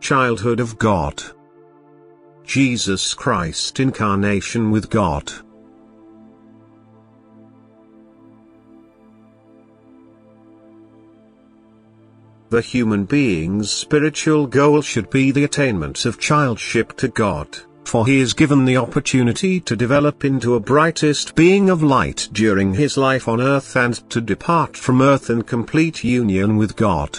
childhood of God. Jesus Christ incarnation with God. The human being's spiritual goal should be the attainment of childship to God, for he is given the opportunity to develop into a brightest being of light during his life on earth and to depart from earth in complete union with God.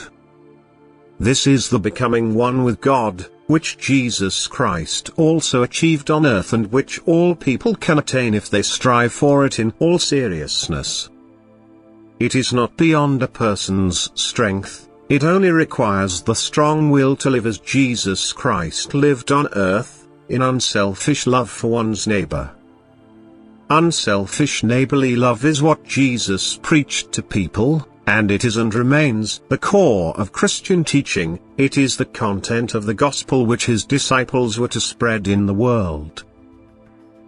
This is the becoming one with God, which Jesus Christ also achieved on earth and which all people can attain if they strive for it in all seriousness. It is not beyond a person's strength. It only requires the strong will to live as Jesus Christ lived on earth, in unselfish love for one's neighbor. Unselfish neighborly love is what Jesus preached to people, and it is and remains the core of Christian teaching. It is the content of the gospel which his disciples were to spread in the world.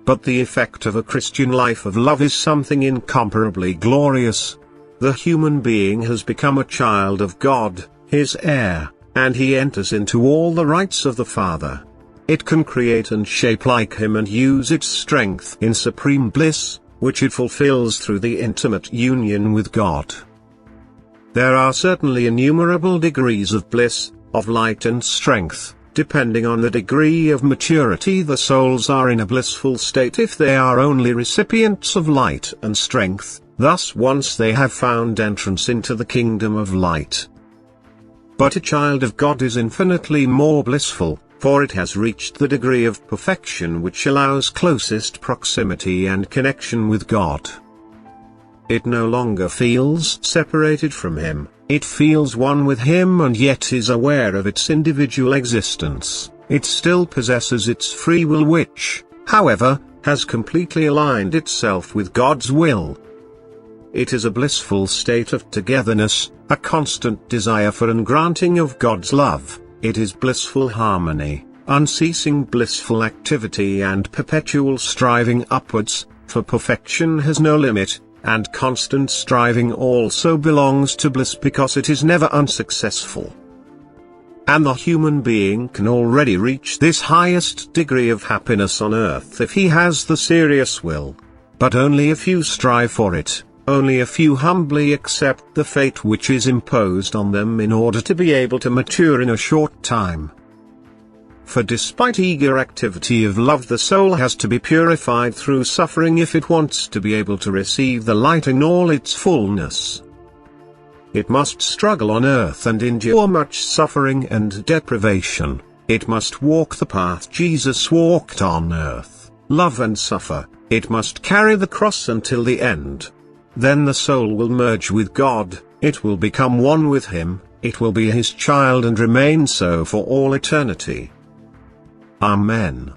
But the effect of a Christian life of love is something incomparably glorious. The human being has become a child of God, his heir, and he enters into all the rights of the Father. It can create and shape like him and use its strength in supreme bliss, which it fulfills through the intimate union with God. There are certainly innumerable degrees of bliss, of light and strength, depending on the degree of maturity the souls are in a blissful state if they are only recipients of light and strength. Thus once they have found entrance into the kingdom of light. But a child of God is infinitely more blissful, for it has reached the degree of perfection which allows closest proximity and connection with God. It no longer feels separated from Him, it feels one with Him and yet is aware of its individual existence. It still possesses its free will which, however, has completely aligned itself with God's will. It is a blissful state of togetherness, a constant desire for and granting of God's love. It is blissful harmony, unceasing blissful activity and perpetual striving upwards, for perfection has no limit, and constant striving also belongs to bliss because it is never unsuccessful. And the human being can already reach this highest degree of happiness on earth if he has the serious will. But only a few strive for it. Only a few humbly accept the fate which is imposed on them in order to be able to mature in a short time. For despite eager activity of love, the soul has to be purified through suffering if it wants to be able to receive the light in all its fullness. It must struggle on earth and endure much suffering and deprivation. It must walk the path Jesus walked on earth, love and suffer. It must carry the cross until the end. Then the soul will merge with God, it will become one with Him, it will be His child and remain so for all eternity. Amen.